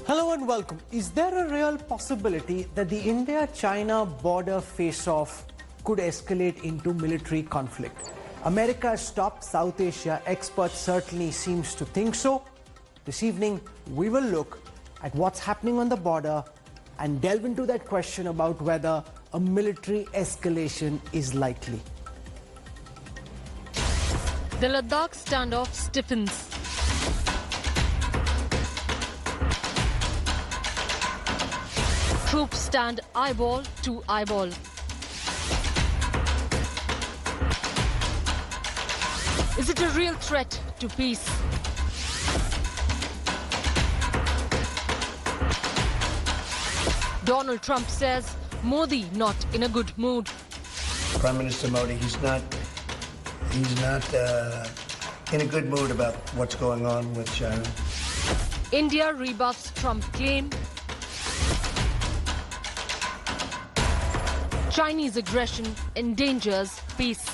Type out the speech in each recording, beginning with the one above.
Hello and welcome. Is there a real possibility that the India-China border face-off could escalate into military conflict? America's top South Asia expert certainly seems to think so. This evening, we will look at what's happening on the border and delve into that question about whether a military escalation is likely. The Ladakh standoff stiffens. Troops stand eyeball to eyeball. Is it a real threat to peace? Donald Trump says Modi not in a good mood. Prime Minister Modi, he's not in a good mood about what's going on with China. India rebuffs Trump claim. Chinese aggression endangers peace.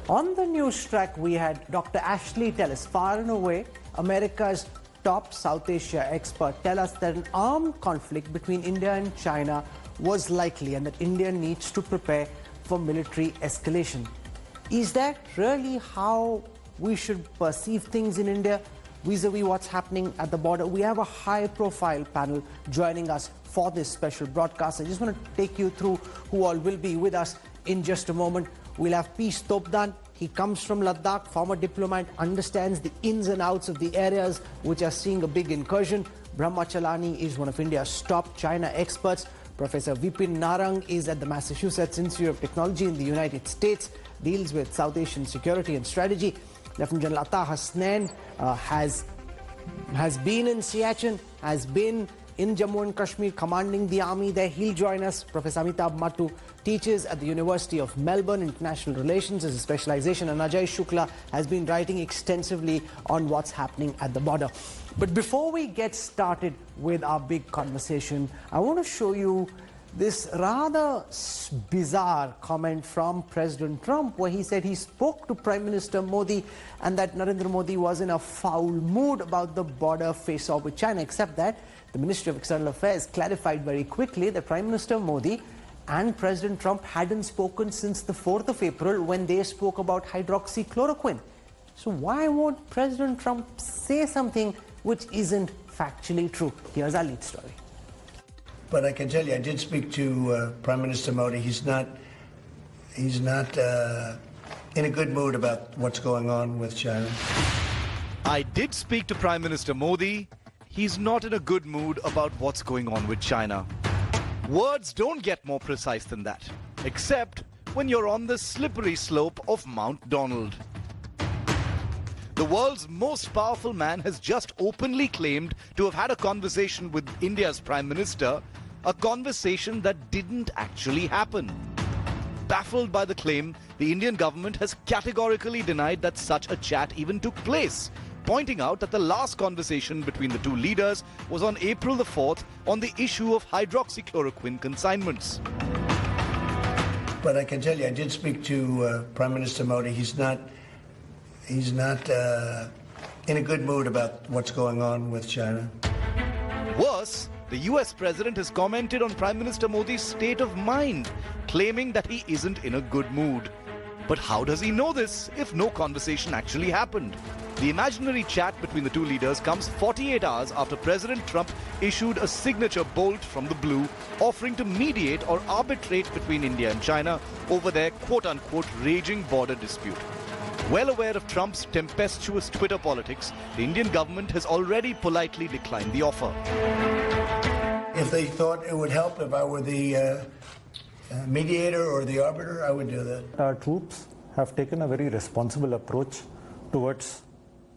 On the news track, we had Dr. Ashley tell us, far and away, America's top South Asia expert, tell us that an armed conflict between India and China was likely and that India needs to prepare for military escalation. Is that really how we should perceive things in India vis-a-vis what's happening at the border? We have a high-profile panel joining us for this special broadcast. I just want to take you through who all will be with us in just a moment. We'll have P. Stobdan. He comes from Ladakh, former diplomat, understands the ins and outs of the areas which are seeing a big incursion. Brahma Chellaney is one of India's top China experts. Professor Vipin Narang is at the Massachusetts Institute of Technology in the United States, deals with South Asian security and strategy. Lieutenant General Hasnain has been in Siachen, has been in Jammu and Kashmir, commanding the army there. He'll join us. Professor Amitabh Mattoo teaches at the University of Melbourne, International Relations as a specialization, and Ajai Shukla has been writing extensively on what's happening at the border. But before we get started with our big conversation, I want to show you this rather bizarre comment from President Trump, where he said he spoke to Prime Minister Modi and that Narendra Modi was in a foul mood about the border face-off with China, except that the Ministry of External Affairs clarified very quickly that Prime Minister Modi and President Trump hadn't spoken since the 4th of April when they spoke about hydroxychloroquine. So why won't President Trump say something which isn't factually true? Here's our lead story. But I can tell you, I did speak to Prime Minister Modi. He's not in a good mood about what's going on with China. I did speak to Prime Minister Modi. He's not in a good mood about what's going on with China. Words don't get more precise than that, except when you're on the slippery slope of Mount Donald. The world's most powerful man has just openly claimed to have had a conversation with India's Prime Minister, a conversation that didn't actually happen. Baffled by the claim, the Indian government has categorically denied that such a chat even took place, pointing out that the last conversation between the two leaders was on April the 4th on the issue of hydroxychloroquine consignments. But I can tell you, I did speak to Prime Minister Modi. He's not in a good mood about what's going on with China. Worse, the US president has commented on Prime Minister Modi's state of mind, claiming that he isn't in a good mood. But how does he know this if no conversation actually happened? The imaginary chat between the two leaders comes 48 hours after President Trump issued a signature bolt from the blue, offering to mediate or arbitrate between India and China over their quote-unquote raging border dispute. Well aware of Trump's tempestuous Twitter politics, the Indian government has already politely declined the offer. If they thought it would help if I were the mediator or the arbiter, I would do that. Our troops have taken a very responsible approach towards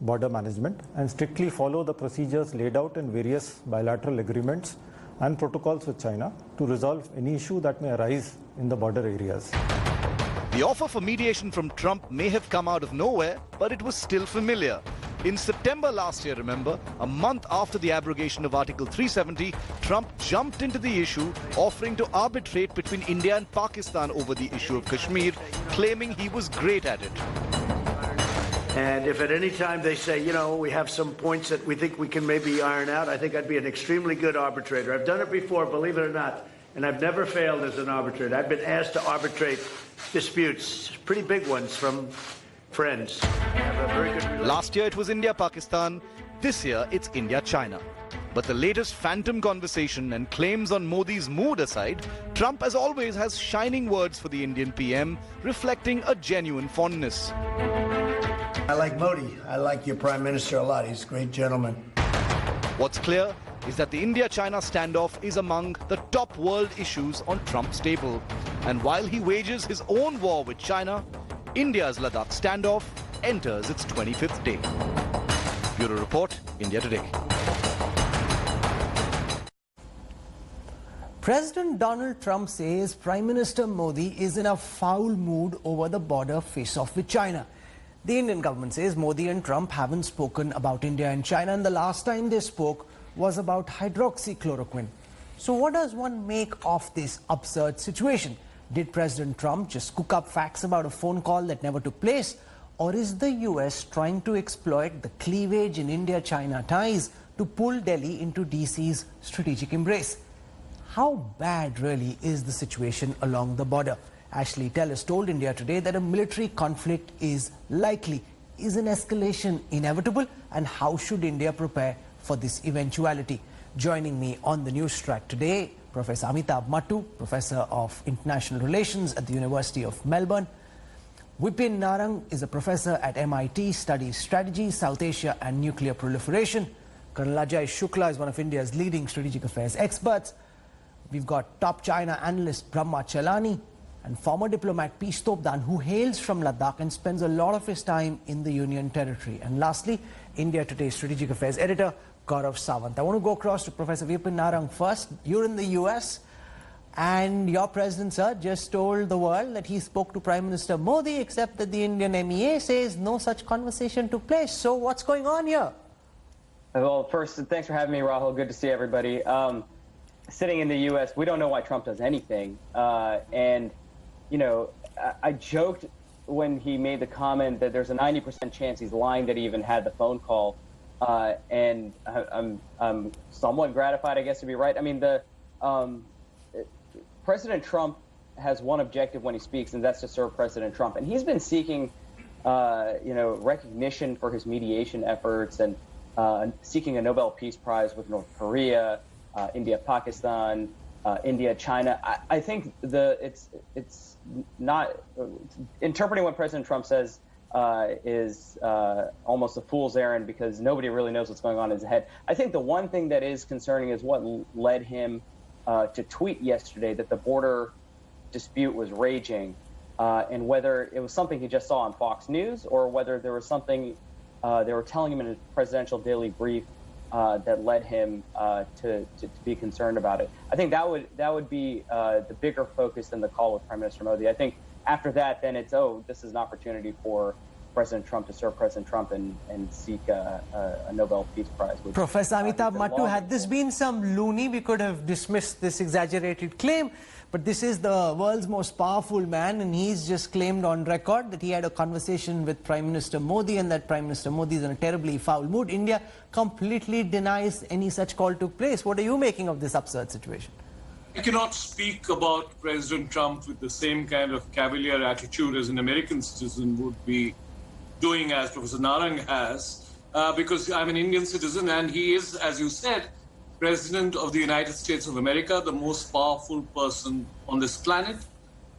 border management and strictly follow the procedures laid out in various bilateral agreements and protocols with China to resolve any issue that may arise in the border areas. The offer for mediation from Trump may have come out of nowhere, but it was still familiar. In September last year, remember, a month after the abrogation of Article 370, Trump jumped into the issue, offering to arbitrate between India and Pakistan over the issue of Kashmir, claiming he was great at it. And if at any time they say, you know, we have some points that we think we can maybe iron out, I think I'd be an extremely good arbitrator. I've done it before, believe it or not, and I've never failed as an arbitrator. I've been asked to arbitrate disputes, pretty big ones, from friends. I have a very good relationship. Last year it was India-Pakistan. This year it's India-China. But the latest phantom conversation and claims on Modi's mood aside, Trump, as always, has shining words for the Indian PM, reflecting a genuine fondness. I like Modi. I like your Prime Minister a lot. He's a great gentleman. What's clear is that the India-China standoff is among the top world issues on Trump's table. And while he wages his own war with China, India's Ladakh standoff enters its 25th day. Bureau Report, India Today. President Donald Trump says Prime Minister Modi is in a foul mood over the border face-off with China. The Indian government says Modi and Trump haven't spoken about India and China, and the last time they spoke was about hydroxychloroquine. So what does one make of this absurd situation? Did President Trump just cook up facts about a phone call that never took place? Or is the US trying to exploit the cleavage in India-China ties to pull Delhi into DC's strategic embrace? How bad really is the situation along the border? Ashley Tellis told India Today that a military conflict is likely. Is an escalation inevitable? And how should India prepare for this eventuality? Joining me on the news track today, Professor Amitabh Mattoo, Professor of International Relations at the University of Melbourne. Vipin Narang is a professor at MIT, studies strategy, South Asia and nuclear proliferation. Colonel Ajai Shukla is one of India's leading strategic affairs experts. We've got top China analyst Brahma Chellaney and former diplomat P. Stobdan, who hails from Ladakh and spends a lot of his time in the Union Territory. And lastly, India Today's strategic affairs editor Gaurav Sawant. I want to go across to Professor Vipin Narang first. You're in the US and your president, sir, just told the world that he spoke to Prime Minister Modi, except that the Indian MEA says no such conversation took place. So what's going on here? Well, first, thanks for having me, Rahul. Good to see everybody. Sitting in the U.S., we don't know why Trump does anything. And, you know, I joked when he made the comment that there's a 90% chance he's lying that he even had the phone call. And I'm somewhat gratified, I guess, to be right. I mean, President Trump has one objective when he speaks, and that's to serve President Trump. And he's been seeking, recognition for his mediation efforts and seeking a Nobel Peace Prize with North Korea, India, Pakistan, India, China. I think it's not interpreting what President Trump says is almost a fool's errand, because nobody really knows what's going on in his head. I think the one thing that is concerning is what led him to tweet yesterday that the border dispute was raging, and whether it was something he just saw on Fox News or whether there was something they were telling him in a presidential daily brief that led him to be concerned about it. I think that would be the bigger focus than the call with Prime Minister Modi. I think after that, then it's, this is an opportunity for President Trump to serve President Trump and seek a Nobel Peace Prize. Professor Amitabh Mattoo, had this been some loony, we could have dismissed this exaggerated claim. But this is the world's most powerful man, and he's just claimed on record that he had a conversation with Prime Minister Modi and that Prime Minister Modi is in a terribly foul mood. India completely denies any such call took place. What are you making of this absurd situation? I cannot speak about President Trump with the same kind of cavalier attitude as an American citizen would be doing, as Professor Narang has, because I'm an Indian citizen and he is, as you said, President of the United States of America, the most powerful person on this planet.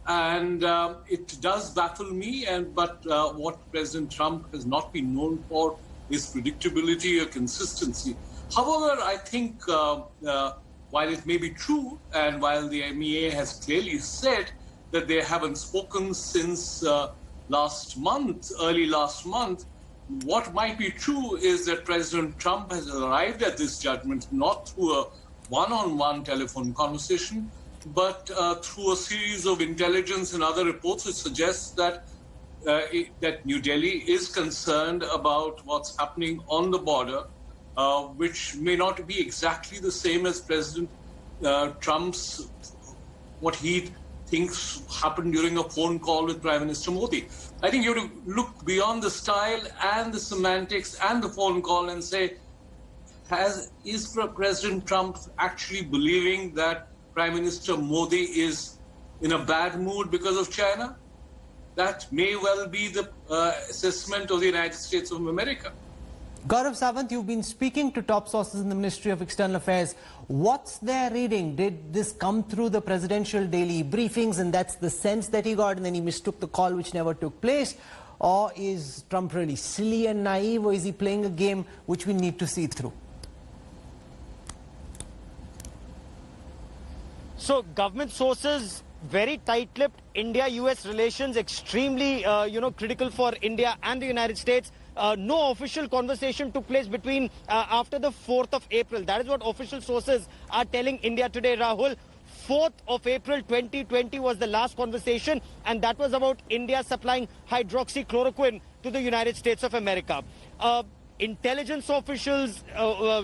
And it does baffle me, but what President Trump has not been known for is predictability or consistency. However, I think while it may be true, and while the MEA has clearly said that they haven't spoken since early last month, what might be true is that President Trump has arrived at this judgment not through a one-on-one telephone conversation, but through a series of intelligence and other reports which suggests that that New Delhi is concerned about what's happening on the border, which may not be exactly the same as President Trump's, what he thinks happened during a phone call with Prime Minister Modi. I think you have to look beyond the style and the semantics and the phone call and say, is President Trump actually believing that Prime Minister Modi is in a bad mood because of China? That may well be the assessment of the United States of America. Gaurav Sawant, you've been speaking to top sources in the Ministry of External Affairs. What's their reading? Did this come through the presidential daily briefings and that's the sense that he got and then he mistook the call which never took place? Or is Trump really silly and naive, or is he playing a game which we need to see through? So government sources, very tight-lipped. India-US relations extremely, critical for India and the United States. No official conversation took place between after the 4th of April. That is what official sources are telling India today, Rahul. 4th of April 2020 was the last conversation, and that was about India supplying hydroxychloroquine to the United States of America. Intelligence officials,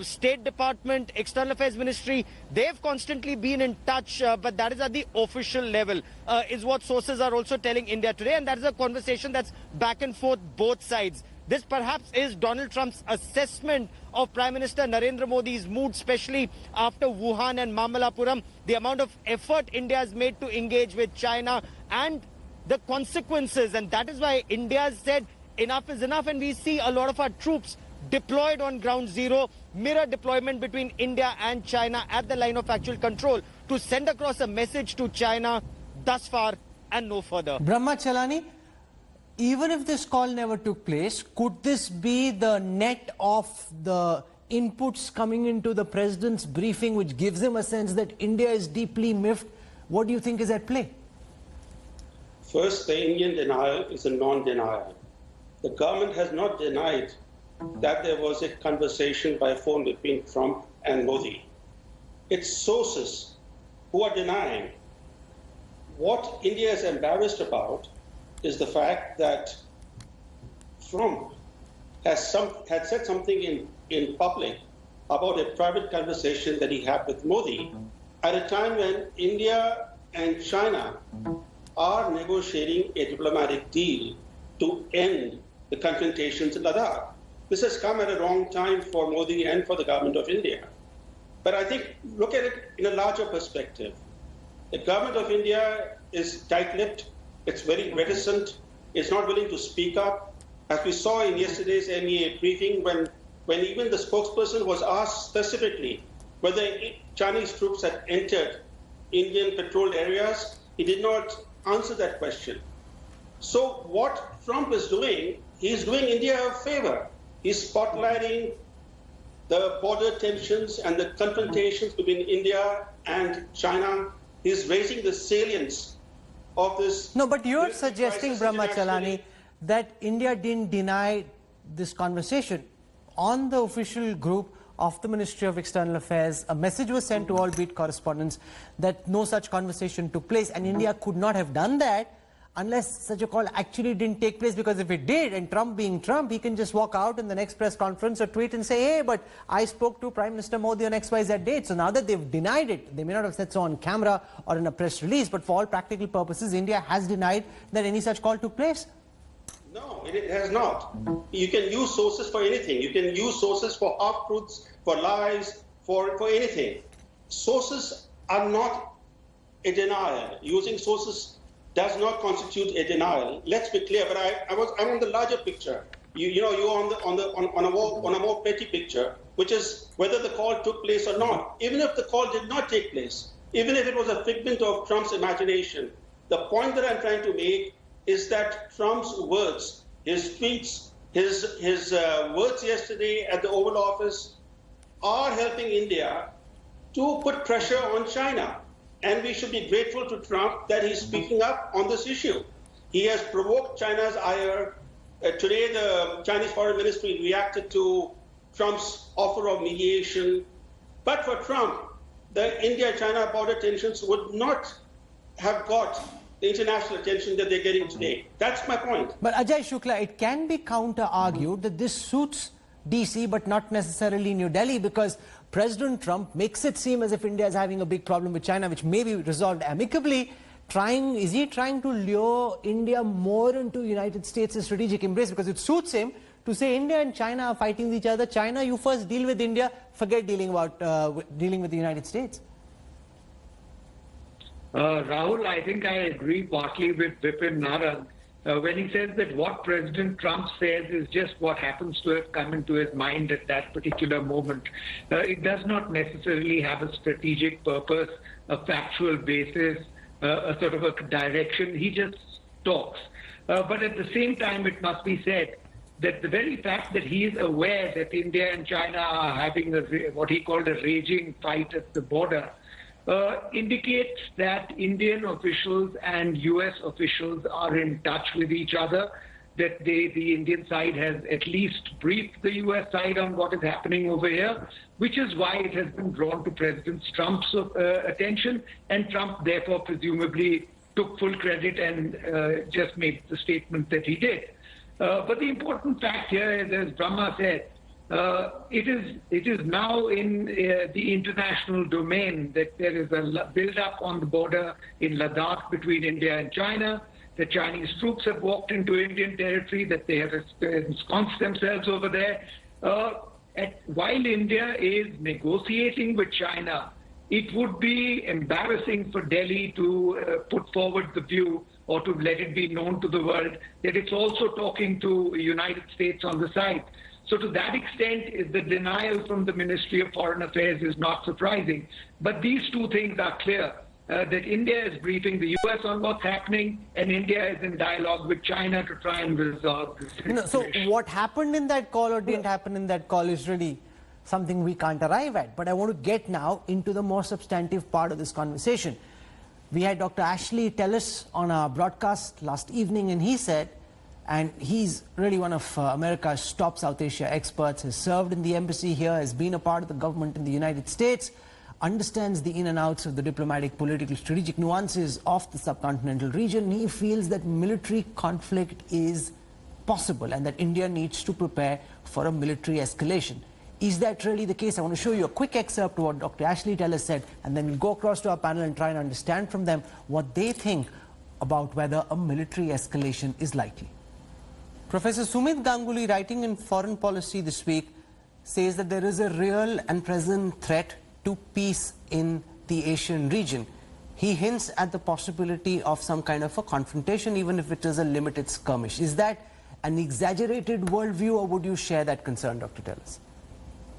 State Department, External Affairs Ministry, they've constantly been in touch, but that is at the official level, is what sources are also telling India today, and that is a conversation that's back and forth both sides. This perhaps is Donald Trump's assessment of Prime Minister Narendra Modi's mood, especially after Wuhan and Mamallapuram, the amount of effort India has made to engage with China and the consequences. And that is why India has said enough is enough, and we see a lot of our troops deployed on ground zero, mirror deployment between India and China at the line of actual control to send across a message to China, thus far and no further. Brahma Chellaney, even if this call never took place, could this be the net of the inputs coming into the president's briefing which gives him a sense that India is deeply miffed? What do you think is at play? First, the Indian denial is a non-denial. The government has not denied that there was a conversation by phone between Trump and Modi. It's sources who are denying. What India is embarrassed about is the fact that Trump had said something in public about a private conversation that he had with Modi at a time when India and China are negotiating a diplomatic deal to end the confrontations in Ladakh. This has come at a wrong time for Modi and for the government of India. But I think, look at it in a larger perspective. The government of India is tight-lipped. It's very reticent. It's not willing to speak up. As we saw in yesterday's MEA briefing, when even the spokesperson was asked specifically whether Chinese troops had entered Indian patrolled areas, he did not answer that question. So what Trump is doing, he's doing India a favor. He's spotlighting the border tensions and the confrontations between India and China. He's raising the salience of this. No, but you're suggesting, Brahma Chellaney, that India didn't deny this conversation. On the official group of the Ministry of External Affairs, a message was sent to all beat correspondents that no such conversation took place, and India could not have done that unless such a call actually didn't take place, because if it did, and Trump being Trump, he can just walk out in the next press conference or tweet and say, hey, but I spoke to Prime Minister Modi on XYZ date. So now that they've denied it, they may not have said so on camera or in a press release, but for all practical purposes, India has denied that any such call took place. No, it has not. You can use sources for anything. You can use sources for half-truths, for lies, for anything. Sources are not a denial. Using sources does not constitute a denial. Let's be clear. But I'm on the larger picture. You're on a more petty picture, which is whether the call took place or not. Even if the call did not take place, even if it was a figment of Trump's imagination, the point that I'm trying to make is that Trump's words, his tweets, his words yesterday at the Oval Office are helping India to put pressure on China. And we should be grateful to Trump that he's speaking up on this issue. He has provoked China's ire. Today, the Chinese Foreign Ministry reacted to Trump's offer of mediation. But for Trump, the India-China border tensions would not have got the international attention that they're getting today. That's my point. But Ajai Shukla, it can be counter-argued that this suits DC but not necessarily New Delhi, because President Trump makes it seem as if India is having a big problem with China, which may be resolved amicably. is he trying to lure India more into United States' strategic embrace? Because it suits him to say India and China are fighting with each other. China, you first deal with India, forget dealing with the United States. Rahul, I think I agree partly with Vipin Narang when he says that what President Trump says is just what happens to have come into his mind at that particular moment. It does not necessarily have a strategic purpose, a factual basis, a sort of a direction. He just talks. But at the same time, it must be said that the very fact that he is aware that India and China are having what he called a raging fight at the border indicates that Indian officials and US officials are in touch with each other, that the Indian side has at least briefed the US side on what is happening over here, which is why it has been drawn to President Trump's attention, and Trump therefore presumably took full credit and just made the statement that he did. But the important fact here is, as Brahma said, it is now in the international domain that there is a build-up on the border in Ladakh between India and China. The Chinese troops have walked into Indian territory, that they have ensconced themselves over there. While India is negotiating with China, it would be embarrassing for Delhi to put forward the view or to let it be known to the world that it's also talking to the United States on the side. So to that extent, the denial from the Ministry of Foreign Affairs is not surprising. But these two things are clear, that India is briefing the US on what's happening, and India is in dialogue with China to try and resolve this situation. So what happened in that call or didn't happen in that call is really something we can't arrive at. But I want to get now into the more substantive part of this conversation. We had Dr. Ashley Tellis on our broadcast last evening, and he said, and he's really one of America's top South Asia experts, has served in the embassy here, has been a part of the government in the United States, understands the in and outs of the diplomatic, political, strategic nuances of the subcontinental region. He feels that military conflict is possible and that India needs to prepare for a military escalation. Is that really the case? I want to show you a quick excerpt of what Dr. Ashley Tellis said, and then we'll go across to our panel and try and understand from them what they think about whether a military escalation is likely. Professor Sumit Ganguly, writing in Foreign Policy this week, says that there is a real and present threat to peace in the Asian region. He hints at the possibility of some kind of a confrontation, even if it is a limited skirmish. Is that an exaggerated worldview, or would you share that concern, Dr. Tellis?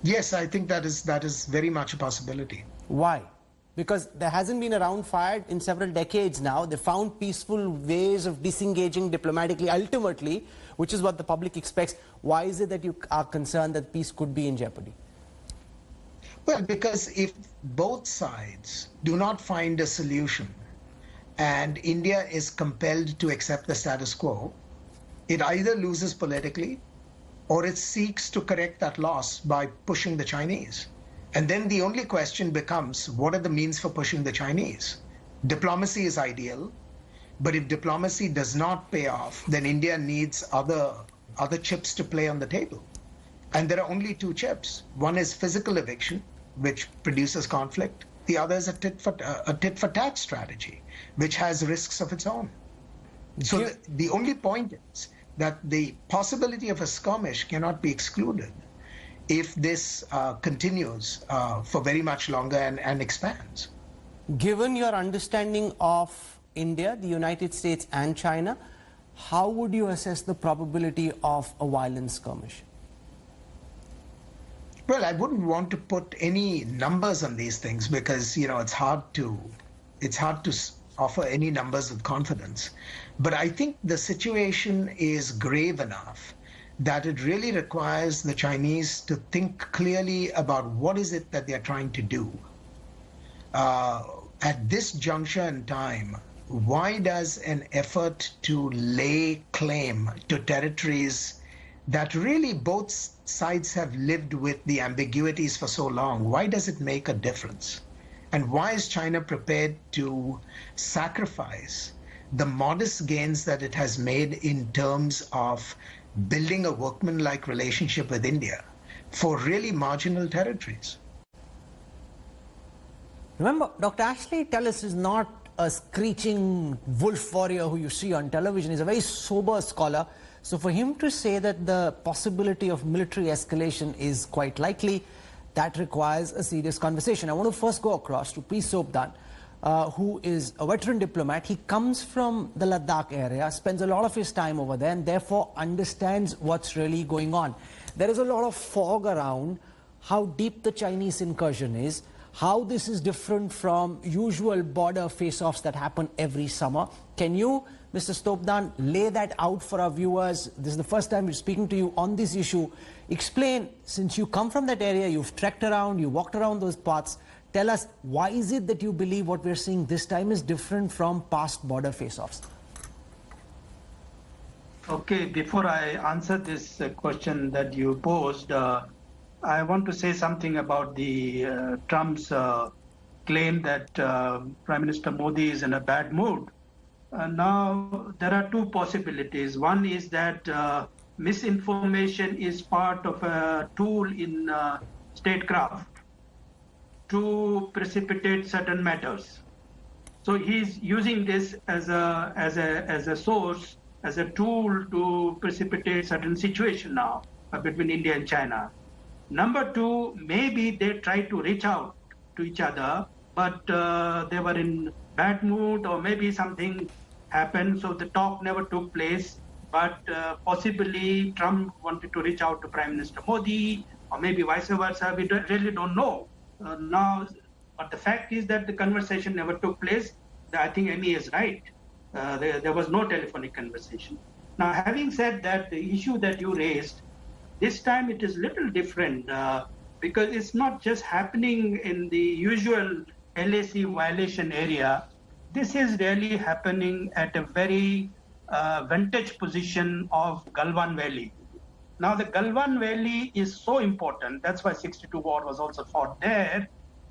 Yes, I think that is very much a possibility. Why? Because there hasn't been a round fired in several decades now. They found peaceful ways of disengaging diplomatically, ultimately, which is what the public expects. Why is it that you are concerned that peace could be in jeopardy? Well, because if both sides do not find a solution and India is compelled to accept the status quo, it either loses politically or it seeks to correct that loss by pushing the Chinese. And then the only question becomes, what are the means for pushing the Chinese? Diplomacy is ideal, but if diplomacy does not pay off, then India needs other chips to play on the table. And there are only two chips. One is physical eviction, which produces conflict. The other is a tit-for-tat strategy, which has risks of its own. So the only point is that the possibility of a skirmish cannot be excluded if this continues for very much longer and expands. Given your understanding of India, the United States and China, how would you assess the probability of a violent skirmish? Well, I wouldn't want to put any numbers on these things because, you know, it's hard to offer any numbers with confidence. But I think the situation is grave enough that it really requires the Chinese to think clearly about what is it that they're trying to do. At this juncture in time, why does an effort to lay claim to territories that really both sides have lived with the ambiguities for so long, why does it make a difference? And why is China prepared to sacrifice the modest gains that it has made in terms of building a workmanlike relationship with India for really marginal territories? Remember, Dr. Ashley Tellis is not a screeching wolf warrior who you see on television. He's a very sober scholar. So for him to say that the possibility of military escalation is quite likely, that requires a serious conversation. I want to first go across to P. Stobdan, who is a veteran diplomat. He comes from the Ladakh area, spends a lot of his time over there, and therefore understands what's really going on. There is a lot of fog around how deep the Chinese incursion is, how this is different from usual border face-offs that happen every summer. Can you, Mr. Stobdan, lay that out for our viewers? This is the first time we're speaking to you on this issue. Explain, since you come from that area, you've trekked around, you walked around those parts, tell us, why is it that you believe what we're seeing this time is different from past border face-offs? Okay, before I answer this question that you posed, I want to say something about the Trump's claim that Prime Minister Modi is in a bad mood. Now, there are two possibilities. One is that misinformation is part of a tool in statecraft to precipitate certain matters. So he's using this as a source, as a tool to precipitate certain situation now between India and China. Number two, maybe they tried to reach out to each other, but they were in bad mood, or maybe something happened, so the talk never took place. But possibly Trump wanted to reach out to Prime Minister Modi, or maybe vice versa. We really don't know now. But the fact is that the conversation never took place. I think Amy is right. There was no telephonic conversation. Now, having said that, the issue that you raised, this time it is little different because it's not just happening in the usual LAC violation area. This is really happening at a very vantage position of Galwan Valley. Now, the Galwan Valley is so important. That's why 62 war was also fought there.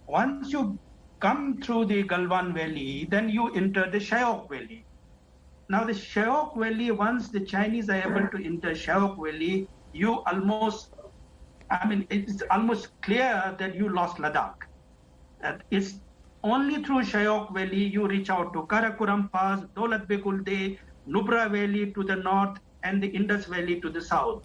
Once you come through the Galwan Valley, then you enter the Shyok Valley. Now, the Shyok Valley, once the Chinese are able to enter Shyok Valley, it's almost clear that you lost Ladakh. It's only through Shyok Valley you reach out to Karakoram Pass, Daulat Beg Ulde, Nubra Valley to the north, and the Indus Valley to the south.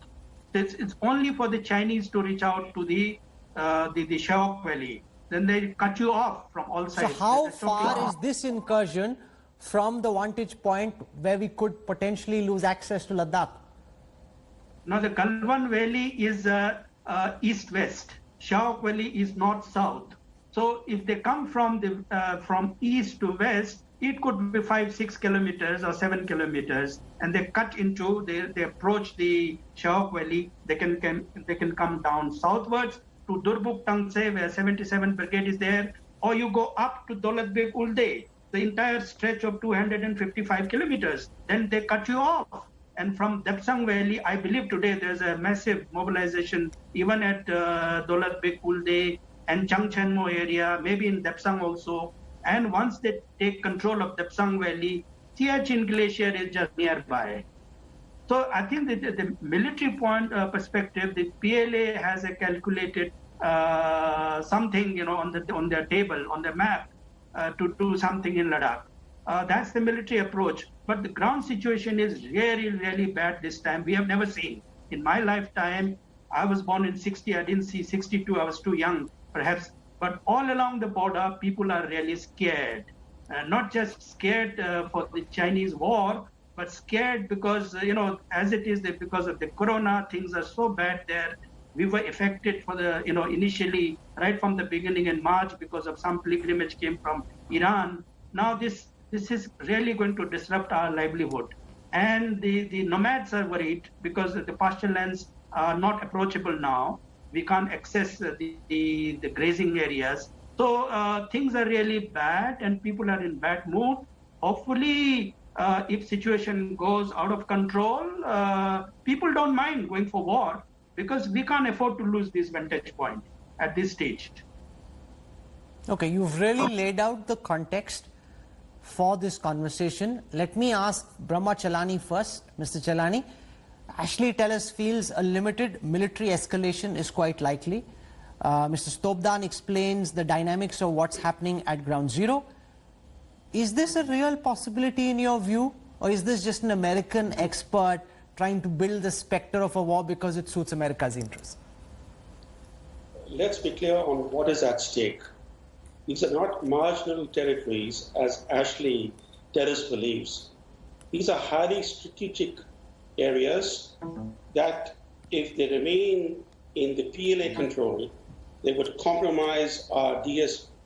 It's only for the Chinese to reach out to the Shyok Valley. Then they cut you off from all sides. So how far is this incursion from the vantage point where we could potentially lose access to Ladakh? Now, the Galwan Valley is east-west. Shyok Valley is north-south. So if they come from east to west, it could be 5-6 kilometers or 7 kilometers, and they cut into, they approach the Shyok Valley. They can come down southwards to Durbuk Tangse, where 77 Brigade is there, or you go up to Daulat Beg Ulde, the entire stretch of 255 kilometers. Then they cut you off. And from Depsang Valley, I believe today there's a massive mobilization, even at Daulat Beg Ulde and Changchenmo area, maybe in Depsang also. And once they take control of Depsang Valley, Siachen Glacier is just nearby. So I think that the military point perspective, the PLA has a calculated something, on their table, on the map, to do something in Ladakh. That's the military approach. But the ground situation is really, really bad this time. We have never seen. In my lifetime, I was born in 60, I didn't see 62, I was too young, perhaps. But all along the border, people are really scared. Not just scared for the Chinese war, but scared because, as it is, because of the corona, things are so bad there. We were affected for initially, right from the beginning in March, because of some pilgrimage came from Iran. Now this is really going to disrupt our livelihood. And the nomads are worried because the pasture lands are not approachable now. We can't access the grazing areas. So things are really bad and people are in bad mood. Hopefully, if situation goes out of control, people don't mind going for war because we can't afford to lose this vantage point at this stage. Okay, you've really laid out the context for this conversation. Let me ask Brahma Chellaney first. Mr. Chellaney, Ashley Tellis feels a limited military escalation is quite likely. Mr. Stobdan explains the dynamics of what's happening at ground zero. Is this a real possibility in your view, or is this just an American expert trying to build the specter of a war because it suits America's interests? Let's be clear on what is at stake. These are not marginal territories, as Ashley Tellis believes. These are highly strategic areas that, if they remain in the PLA control, they would compromise our DSDBO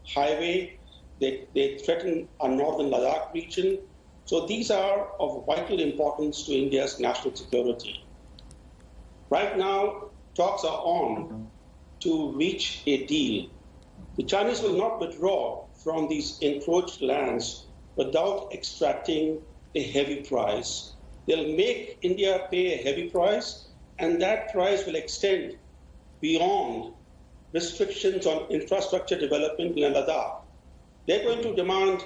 highway. They threaten our northern Ladakh region. So these are of vital importance to India's national security. Right now, talks are on to reach a deal. The Chinese will not withdraw from these encroached lands without extracting a heavy price. They'll make India pay a heavy price, and that price will extend beyond restrictions on infrastructure development in Ladakh. They're going to demand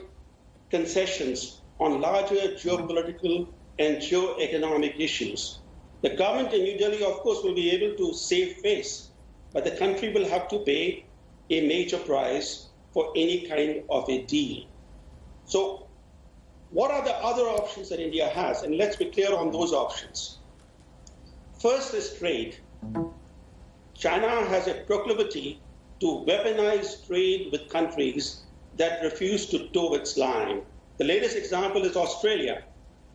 concessions on larger geopolitical and geoeconomic issues. The government in New Delhi, of course, will be able to save face, but the country will have to pay a major price for any kind of a deal. So what are the other options that India has? And let's be clear on those options. First is trade. China has a proclivity to weaponize trade with countries that refuse to toe its line. The latest example is Australia.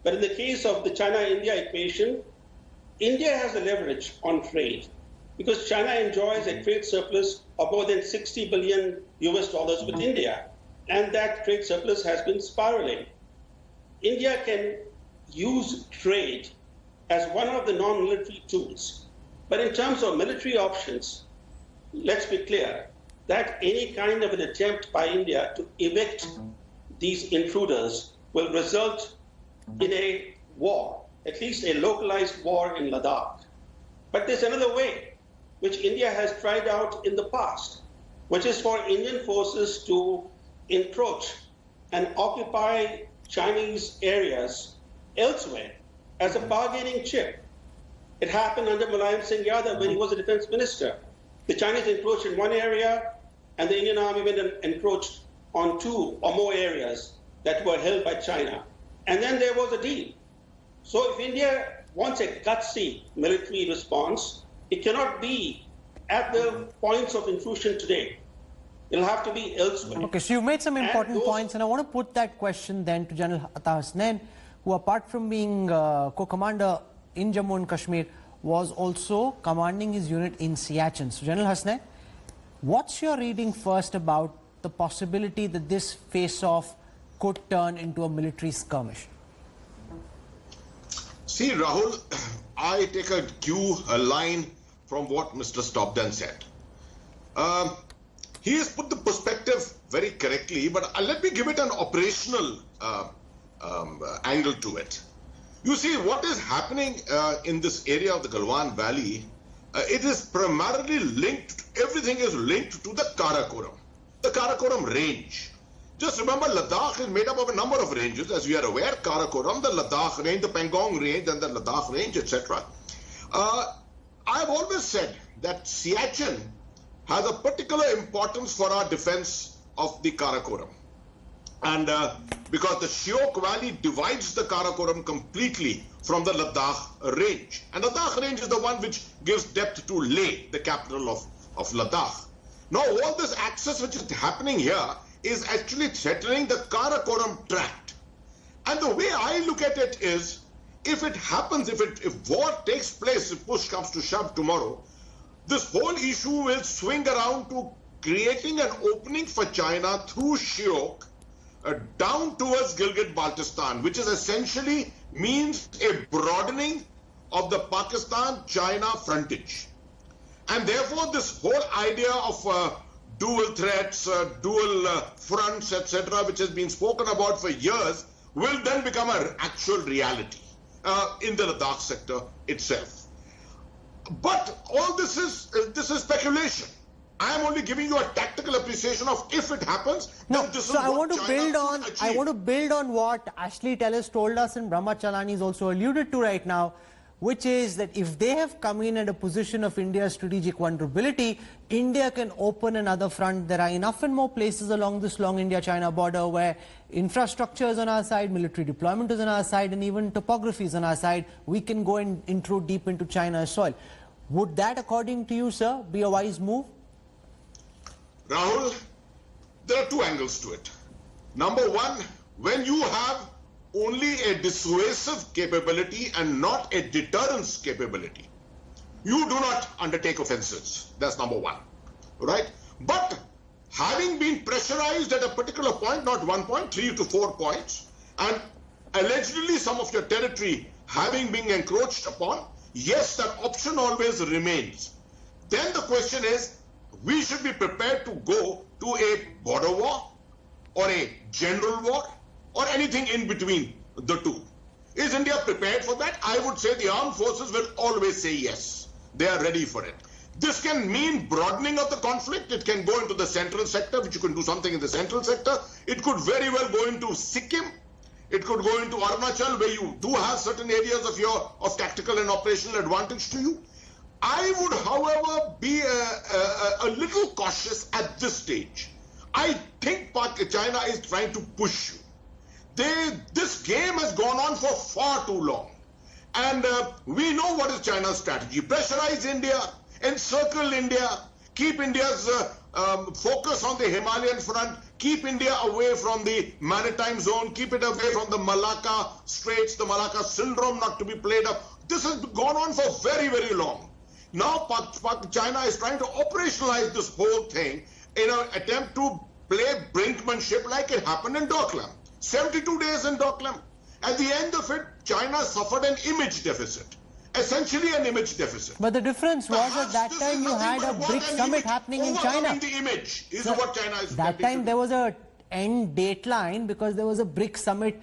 But in the case of the China-India equation, India has the leverage on trade because China enjoys a trade surplus of more than $60 billion with India. And that trade surplus has been spiraling. India can use trade as one of the non-military tools. But in terms of military options, let's be clear that any kind of an attempt by India to evict these intruders will result in a war, at least a localized war in Ladakh. But there's another way, which India has tried out in the past, which is for Indian forces to encroach and occupy Chinese areas elsewhere as a bargaining chip. It happened under Mulayam Singh Yadav when he was a defense minister. The Chinese encroached in one area, and the Indian army went and encroached on 2 or more areas that were held by China. And then there was a deal. So if India wants a gutsy military response, it cannot be at the points of intrusion today. It'll have to be elsewhere. Okay, so you've made some important points, and I want to put that question then to General Hasnain, who, apart from being co-commander in Jammu and Kashmir, was also commanding his unit in Siachen. So, General Hasnain, what's your reading first about the possibility that this face-off could turn into a military skirmish? See, Rahul, I take a line from what Mr. Stobdan said. He has put the perspective very correctly, but let me give it an operational angle to it. You see, what is happening in this area of the Galwan Valley, it is primarily linked, everything is linked to the Karakoram range. Just remember, Ladakh is made up of a number of ranges, as we are aware. Karakoram, the Ladakh range, the Pangong range, and the Ladakh range, etc. I've always said that Siachen has a particular importance for our defense of the Karakoram. And because the Shiok Valley divides the Karakoram completely from the Ladakh range. And Ladakh range is the one which gives depth to Leh, the capital of Ladakh. Now, all this access which is happening here is actually threatening the Karakoram tract. And the way I look at it is, if it happens, if war takes place, if push comes to shove tomorrow, this whole issue will swing around to creating an opening for China through Shiok down towards Gilgit-Baltistan, which is essentially means a broadening of the Pakistan-China frontage. And therefore, this whole idea of dual threats, dual fronts, etc., which has been spoken about for years, will then become an actual reality in the Ladakh sector itself. But all this is speculation. I am only giving you a tactical appreciation of if it happens. No, so I want to build on what Ashley Tellis told us, and Brahma Chellaney is also alluded to right now, which is that if they have come in at a position of India's strategic vulnerability, India can open another front. There are enough and more places along this long India-China border where infrastructure is on our side, military deployment is on our side, and even topography is on our side. We can go and intrude deep into China's soil. Would that, according to you, sir, be a wise move? Rahul, there are two angles to it. Number one, when you have only a dissuasive capability and not a deterrence capability, you do not undertake offenses. That's number one, right? But having been pressurized at a particular point, not 1 point, 3 to 4 points, and allegedly some of your territory having been encroached upon, yes, that option always remains. Then the question is, we should be prepared to go to a border war or a general war or anything in between the two. Is India prepared for that? I would say the armed forces will always say yes. They are ready for it. This can mean broadening of the conflict. It can go into the central sector, which you can do something in the central sector. It could very well go into Sikkim. It could go into Arunachal, where you do have certain areas of tactical and operational advantage to you. I would, however, be a little cautious at this stage. I think China is trying to push you. This game has gone on for far too long. And we know what is China's strategy. Pressurize India, encircle India, keep India's focus on the Himalayan front, keep India away from the maritime zone, keep it away from the Malacca Straits, the Malacca Syndrome not to be played up. This has gone on for very, very long. Now China is trying to operationalize this whole thing in an attempt to play brinkmanship like it happened in Doklam. 72 days in Doklam. At the end of it, China suffered an image deficit. Essentially an image deficit. But the difference was at that time you had a BRICS summit happening in China. The image is what China is. That time there was a end dateline because there was a BRICS summit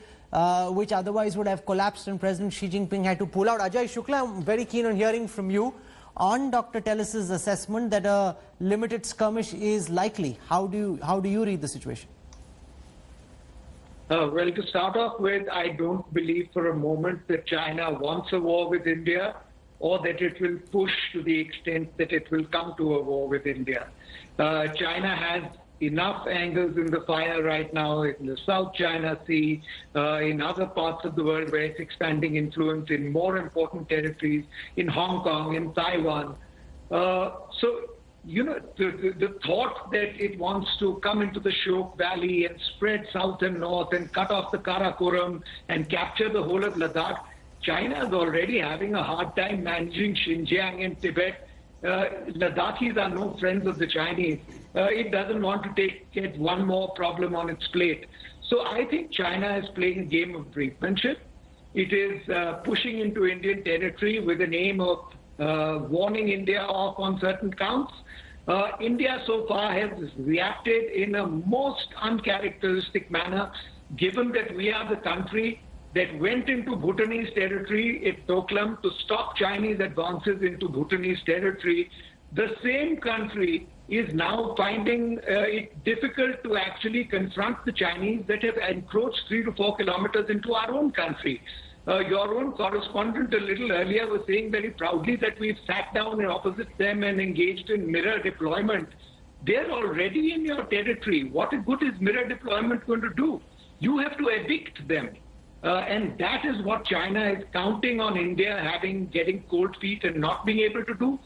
which otherwise would have collapsed and President Xi Jinping had to pull out. Ajai Shukla, I'm very keen on hearing from you on Dr. Tellis's assessment that a limited skirmish is likely. How do you read the situation? Well, to start off with, I don't believe for a moment that China wants a war with India or that it will push to the extent that it will come to a war with India. China has enough angles in the fire right now in the South China Sea, in other parts of the world where it's expanding influence in more important territories, in Hong Kong, in Taiwan. So, you know, the thought that it wants to come into the Shyok Valley and spread south and north and cut off the Karakoram and capture the whole of Ladakh, China is already having a hard time managing Xinjiang and Tibet. Ladakhis are no friends of the Chinese. It doesn't want to get one more problem on its plate. So I think China is playing a game of brinkmanship. It is pushing into Indian territory with an aim of warning India off on certain counts. India so far has reacted in a most uncharacteristic manner, given that we are the country that went into Bhutanese territory at Doklam to stop Chinese advances into Bhutanese territory. The same country is now finding it difficult to actually confront the Chinese that have encroached 3 to 4 kilometers into our own country. Your own correspondent a little earlier was saying very proudly that we've sat down and opposite them and engaged in mirror deployment. They're already in your territory. What good is mirror deployment going to do? You have to evict them. And that is what China is counting on India getting cold feet and not being able to do.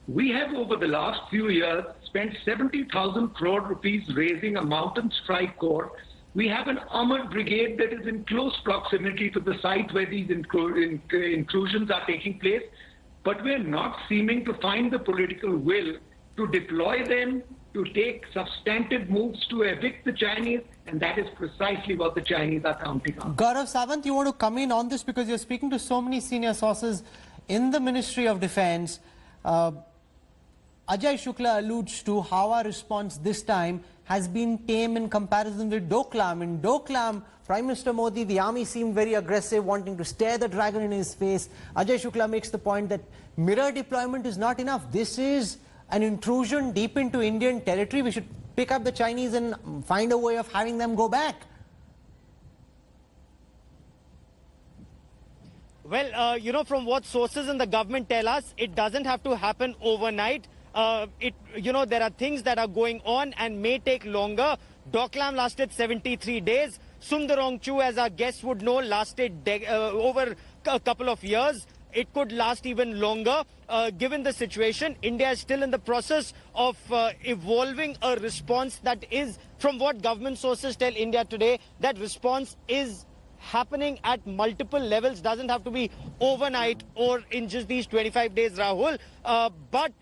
We have over the last few years spent 70,000 crore rupees raising a mountain strike corps. We have an armored brigade that is in close proximity to the site where these intrusions are taking place, but we're not seeming to find the political will to deploy them, to take substantive moves to evict the Chinese, and that is precisely what the Chinese are counting on. Gaurav Sawant, you want to come in on this because you're speaking to so many senior sources in the Ministry of Defence. Ajai Shukla alludes to how our response this time has been tame in comparison with Doklam. In Doklam, Prime Minister Modi, the army seemed very aggressive, wanting to stare the dragon in his face. Ajai Shukla makes the point that mirror deployment is not enough. This is an intrusion deep into Indian territory. We should pick up the Chinese and find a way of having them go back. Well, from what sources in the government tell us, it doesn't have to happen overnight. There are things that are going on and may take longer. Doklam lasted 73 days. Sundarongchu, as our guests would know, lasted over a couple of years. It could last even longer. Given the situation, India is still in the process of evolving a response that is, from what government sources tell India today, that response is happening at multiple levels. Doesn't have to be overnight or in just these 25 days, Rahul. But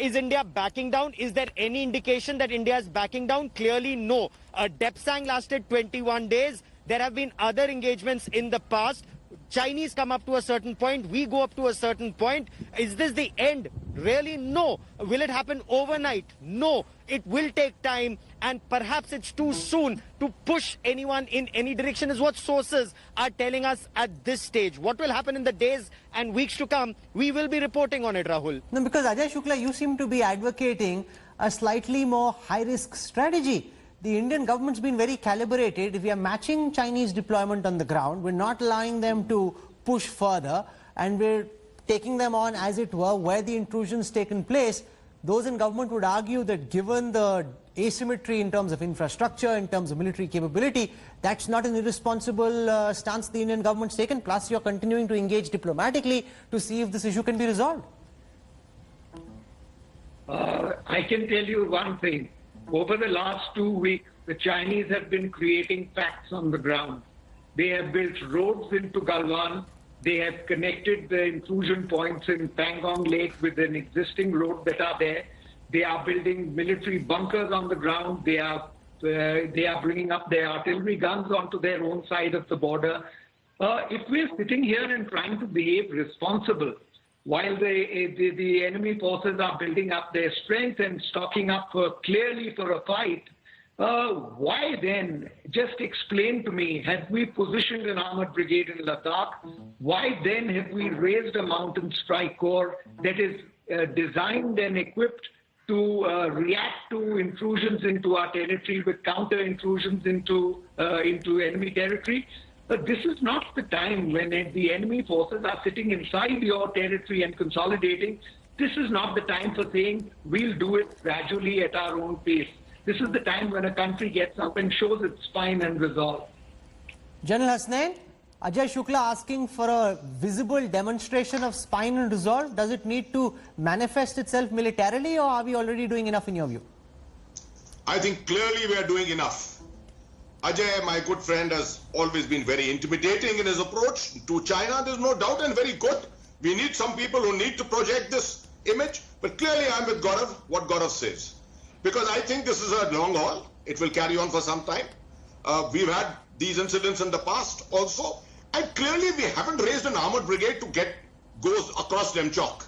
is India backing down? Is there any indication that India is backing down? Clearly, no. Depsang lasted 21 days. There have been other engagements in the past. Chinese come up to a certain point. We go up to a certain point. Is this the end? Really, no. Will it happen overnight? No. It will take time, and perhaps it's too soon to push anyone in any direction, is what sources are telling us at this stage. What will happen in the days and weeks to come, we will be reporting on it, Rahul. No, because Ajai Shukla, you seem to be advocating a slightly more high-risk strategy. The Indian government's been very calibrated. If we are matching Chinese deployment on the ground, we're not allowing them to push further, and we're taking them on, as it were, where the intrusion's taken place. Those in government would argue that given the asymmetry in terms of infrastructure, in terms of military capability, that's not an irresponsible stance the Indian government's taken. Plus, you're continuing to engage diplomatically to see if this issue can be resolved. I can tell you one thing. Over the last 2 weeks, the Chinese have been creating facts on the ground. They have built roads into Galwan. They have connected the intrusion points in Pangong Lake with an existing road that are there. They are building military bunkers on the ground. They are bringing up their artillery guns onto their own side of the border. If we're sitting here and trying to behave responsible, while the enemy forces are building up their strength and stocking up clearly for a fight, why then, just explain to me, have we positioned an armored brigade in Ladakh? Why then have we raised a mountain strike corps that is designed and equipped to react to intrusions into our territory with counter intrusions into enemy territory? But this is not the time when the enemy forces are sitting inside your territory and consolidating. This is not the time for saying we'll do it gradually at our own pace. This is the time when a country gets up and shows its spine and resolve. General Hasnain, Ajai Shukla asking for a visible demonstration of spine and resolve. Does it need to manifest itself militarily, or are we already doing enough in your view? I think clearly we are doing enough. Ajay, my good friend, has always been very intimidating in his approach to China. There's no doubt, and very good. We need some people who need to project this image. But clearly I'm with Gaurav, what Gaurav says. Because I think this is a long haul. It will carry on for some time. We've had these incidents in the past also. And clearly we haven't raised an armored brigade to go across Demchok.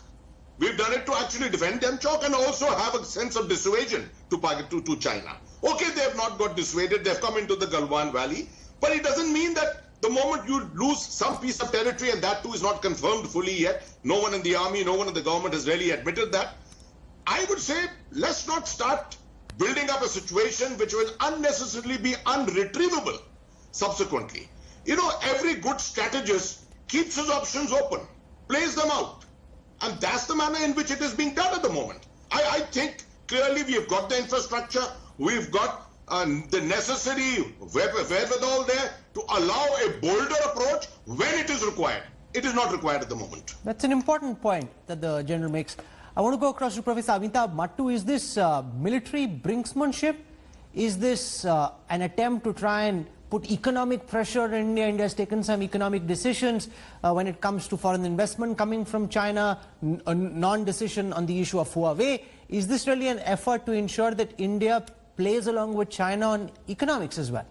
We've done it to actually defend Demchok and also have a sense of dissuasion to China. Okay, they have not got dissuaded. They've come into the Galwan Valley. But it doesn't mean that the moment you lose some piece of territory, and that too is not confirmed fully yet, no one in the army, no one in the government has really admitted that. I would say let's not start building up a situation which will unnecessarily be unretrievable subsequently. You know, every good strategist keeps his options open, plays them out. And that's the manner in which it is being done at the moment. I think clearly we have got the infrastructure, we've got the necessary wherewithal there to allow a bolder approach when it is required. It is not required at the moment. That's an important point that the General makes. I want to go across to Professor Amitabh Mattoo. Is this military brinksmanship? Is this an attempt to try and put economic pressure on India? India has taken some economic decisions when it comes to foreign investment coming from China, a non-decision on the issue of Huawei. Is this really an effort to ensure that India plays along with China on economics as well?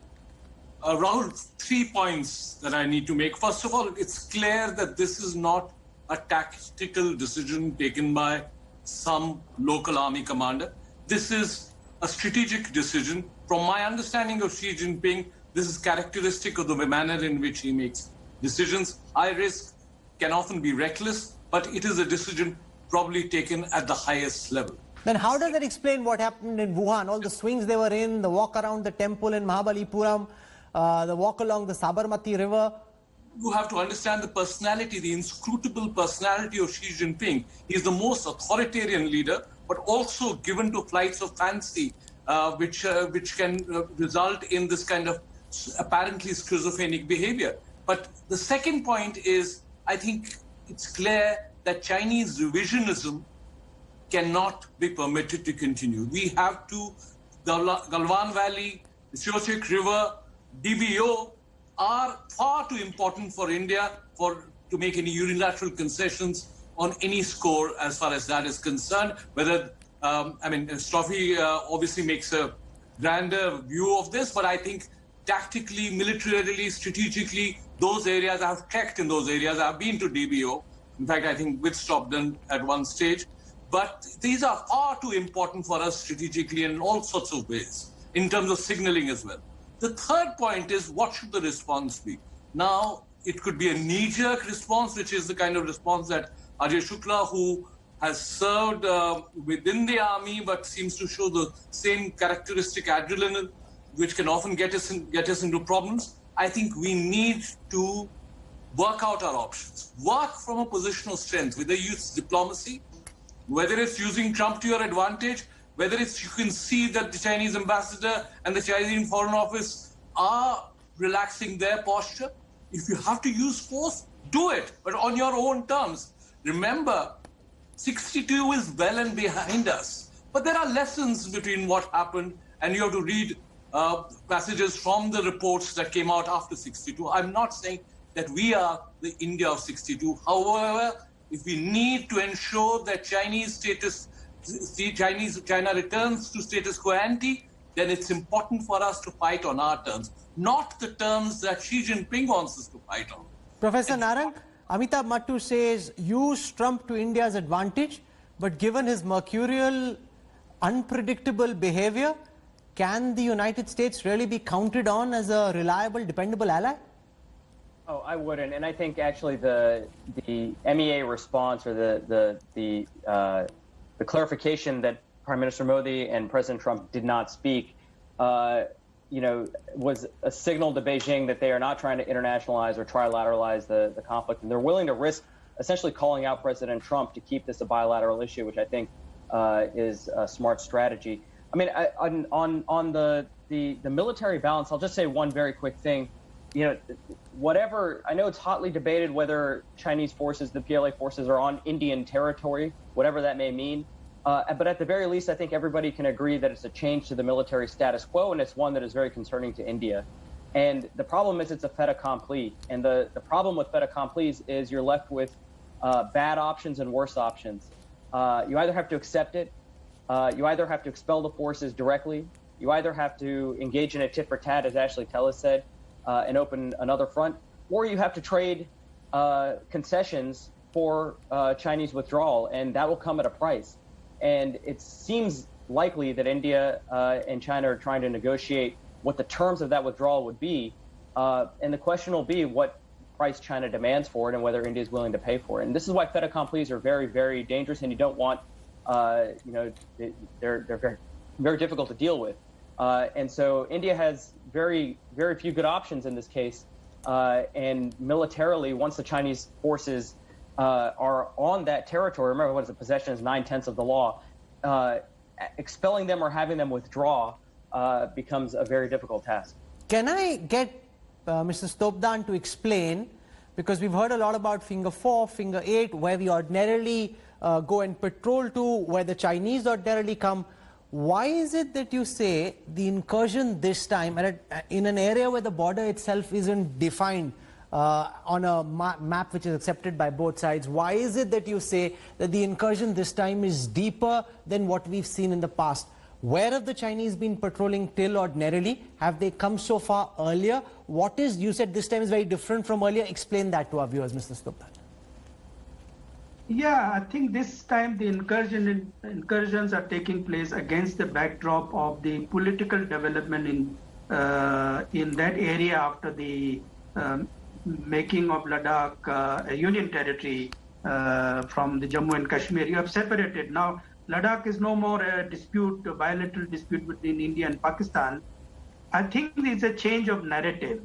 Rahul, 3 points that I need to make. First of all, it's clear that this is not a tactical decision taken by some local army commander. This is a strategic decision. From my understanding of Xi Jinping, this is characteristic of the manner in which he makes decisions. High risk can often be reckless, but it is a decision probably taken at the highest level. Then how does that explain what happened in Wuhan? All the swings they were in, the walk around the temple in Mahabalipuram, the walk along the Sabarmati River. you have to understand the personality, the inscrutable personality of Xi Jinping. He's the most authoritarian leader, but also given to flights of fancy, which can result in this kind of apparently schizophrenic behavior. But the second point is, I think it's clear that Chinese revisionism cannot be permitted to continue. We have to, Galwan Valley, the Siochik River, DBO are far too important for India to make any unilateral concessions on any score as far as that is concerned. Whether, Stoffi obviously makes a grander view of this, but I think tactically, militarily, strategically, those areas, I've checked in those areas, I've been to DBO, in fact, I think with Stobdan at one stage, but these are far too important for us strategically in all sorts of ways, in terms of signaling as well. The third point is, what should the response be? Now, it could be a knee-jerk response, which is the kind of response that Ajai Shukla, who has served within the army, but seems to show the same characteristic adrenaline, which can often get us into problems. I think we need to work out our options. Work from a position of strength, whether you use diplomacy, whether it's using Trump to your advantage, whether it's you can see that the Chinese ambassador and the Chinese Foreign Office are relaxing their posture. If you have to use force, do it, but on your own terms. Remember, 62 is well and behind us, but there are lessons between what happened, and you have to read passages from the reports that came out after 62. I'm not saying that we are the India of 62. However, if we need to ensure that China returns to status quo ante, then it's important for us to fight on our terms, not the terms that Xi Jinping wants us to fight on. Professor Narang, Amitabh Mattoo says use Trump to India's advantage, but given his mercurial, unpredictable behavior, can the United States really be counted on as a reliable, dependable ally? Oh, I wouldn't, and I think actually the MEA response or the clarification that Prime Minister Modi and President Trump did not speak, was a signal to Beijing that they are not trying to internationalize or trilateralize the conflict, and they're willing to risk essentially calling out President Trump to keep this a bilateral issue, which I think is a smart strategy. I mean, on the military balance, I'll just say one very quick thing. Whatever, I know it's hotly debated whether Chinese forces, the PLA forces, are on Indian territory, whatever that may mean. But at the very least, I think everybody can agree that it's a change to the military status quo, and it's one that is very concerning to India. And the problem is it's a fait accompli. And the problem with fait accomplis is you're left with bad options and worse options. You either have to accept it, you either have to expel the forces directly, you either have to engage in a tit for tat, as Ashley Tellis said, and open another front, or you have to trade concessions for Chinese withdrawal, and that will come at a price. And it seems likely that India and China are trying to negotiate what the terms of that withdrawal would be, and the question will be what price China demands for it and whether India is willing to pay for it. And this is why fait accomplis are very, very dangerous, and you don't want, they're very, very difficult to deal with. And so India has very, very few good options in this case. And militarily, once the Chinese forces are on that territory, remember what is the possession is 9/10 of the law, expelling them or having them withdraw becomes a very difficult task. Can I get Mr. Stobdan to explain, because we've heard a lot about Finger 4, Finger 8, where we ordinarily go and patrol to, where the Chinese ordinarily come. Why is it that you say the incursion this time, in an area where the border itself isn't defined on a map which is accepted by both sides, why is it that you say that the incursion this time is deeper than what we've seen in the past? Where have the Chinese been patrolling till ordinarily? Have they come so far earlier? What is, you said this time is very different from earlier. Explain that to our viewers, Mr. Stobdan. Yeah, I think this time the incursions are taking place against the backdrop of the political development in that area after the making of Ladakh a union territory from the Jammu and Kashmir. You have separated. Now, Ladakh is no more a dispute, a bilateral dispute between India and Pakistan. I think it's a change of narrative.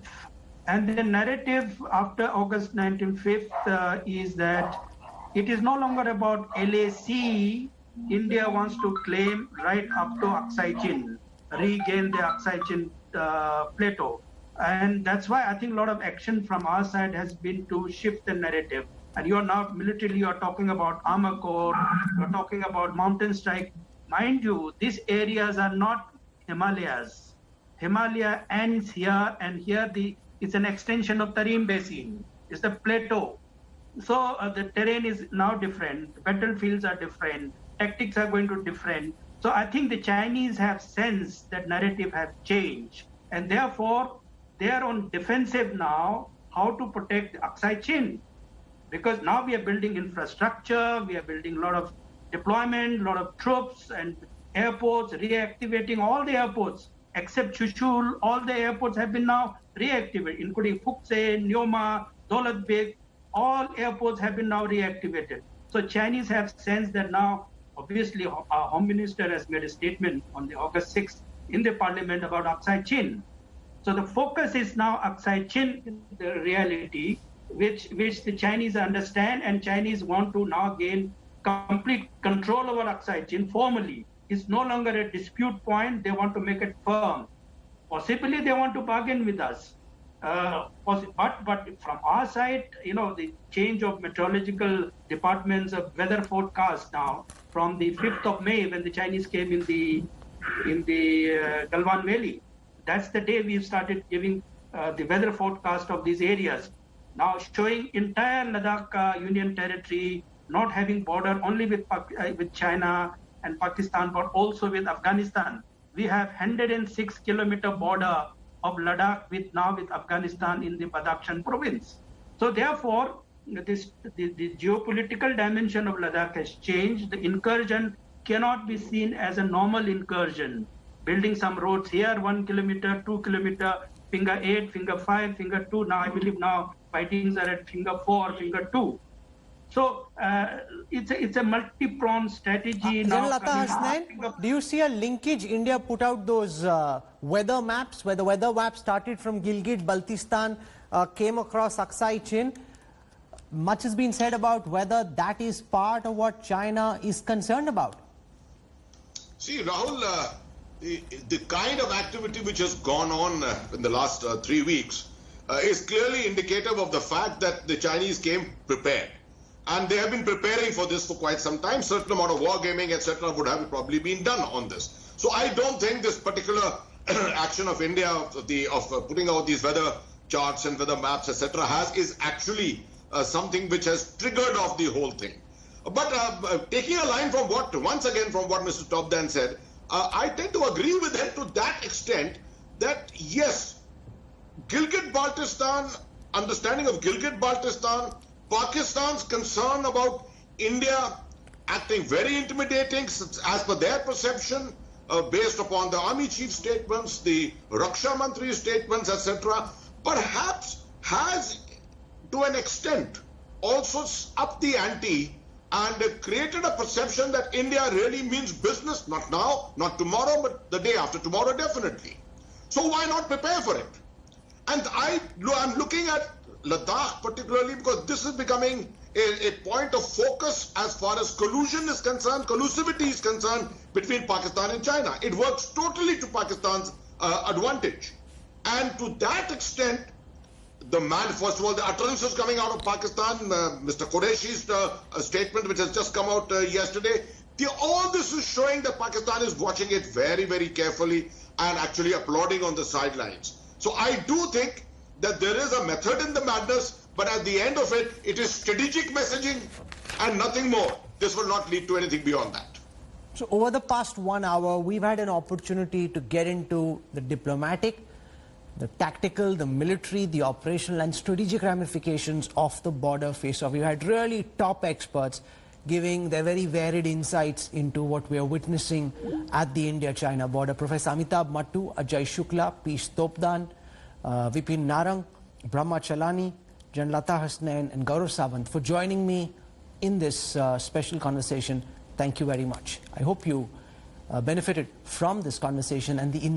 And the narrative after August 1995 is that it is no longer about LAC. India wants to claim right up to Aksai Chin, regain the Aksai Chin plateau. And that's why I think a lot of action from our side has been to shift the narrative. And you're now militarily, you're talking about armor corps, you're talking about mountain strike. Mind you, these areas are not Himalayas. Himalaya ends here, and here it's an extension of Tarim Basin. It's the plateau. So the terrain is now different, the battlefields are different, tactics are going to different. So I think the Chinese have sensed that narrative has changed, and therefore they are on defensive now, how to protect Aksai Chin. Because now we are building infrastructure, we are building a lot of deployment, a lot of troops and airports, reactivating all the airports, except Chushul. All the airports have been now reactivated, including Phukse, Nyoma, Daulat Beg. All airports have been now reactivated. So Chinese have sensed that now, obviously, our Home Minister has made a statement on the August 6th in the parliament about Aksai Chin. So the focus is now Aksai Chin, the reality, which the Chinese understand, and Chinese want to now gain complete control over Aksai Chin formally. It's no longer a dispute point. They want to make it firm. Possibly they want to bargain with us. But from our side, the change of meteorological departments of weather forecast now from the 5th of May when the Chinese came in the Galwan Valley. That's the day we started giving the weather forecast of these areas. Now showing entire Ladakh Union Territory not having border only with China and Pakistan, but also with Afghanistan. We have 106-kilometer border of Ladakh with Afghanistan in the Badakhshan province. So therefore, the geopolitical dimension of Ladakh has changed. The incursion cannot be seen as a normal incursion. Building some roads here, 1 kilometer, 2 kilometer, finger 8, finger 5, finger 2. Now I believe now fightings are at finger 4, finger 2. So it's a multi-pronged strategy. Hasnain, do you see a linkage? India put out those weather maps, where the weather map started from Gilgit, Baltistan, came across Aksai Chin. Much has been said about whether that is part of what China is concerned about. See, Rahul, the kind of activity which has gone on in the last 3 weeks is clearly indicative of the fact that the Chinese came prepared. And they have been preparing for this for quite some time. Certain amount of wargaming, etc., would have probably been done on this. So I don't think this particular action of India of putting out these weather charts and weather maps, etc., is actually something which has triggered off the whole thing. But taking a line from once again from what Mr. Stobdan said, I tend to agree with him to that extent that yes, Gilgit-Baltistan, understanding of Gilgit-Baltistan, Pakistan's concern about India acting very intimidating as per their perception, based upon the army chief statements, the Raksha Mantri statements, etc., perhaps has to an extent also upped the ante and created a perception that India really means business, not now, not tomorrow, but the day after tomorrow, definitely. So why not prepare for it? And I'm looking at Ladakh particularly because this is becoming a point of focus as far as collusion is concerned, collusivity is concerned between Pakistan and China. It works totally to Pakistan's advantage. And to that extent, first of all, the utterances coming out of Pakistan, Mr. Qureshi's statement, which has just come out yesterday, all this is showing that Pakistan is watching it very, very carefully and actually applauding on the sidelines. So I do think that there is a method in the madness, but at the end of it, it is strategic messaging and nothing more. This will not lead to anything beyond that. So over the past 1 hour, we've had an opportunity to get into the diplomatic, the tactical, the military, the operational and strategic ramifications of the border face-off. We had really top experts giving their very varied insights into what we are witnessing at the India-China border. Professor Amitabh Mattoo, Ajai Shukla, P. Stobdan, Vipin Narang, Brahma Chellaney, Janlata Hasnain and Gaurav Sawant for joining me in this special conversation. Thank you very much. I hope you benefited from this conversation and the insights.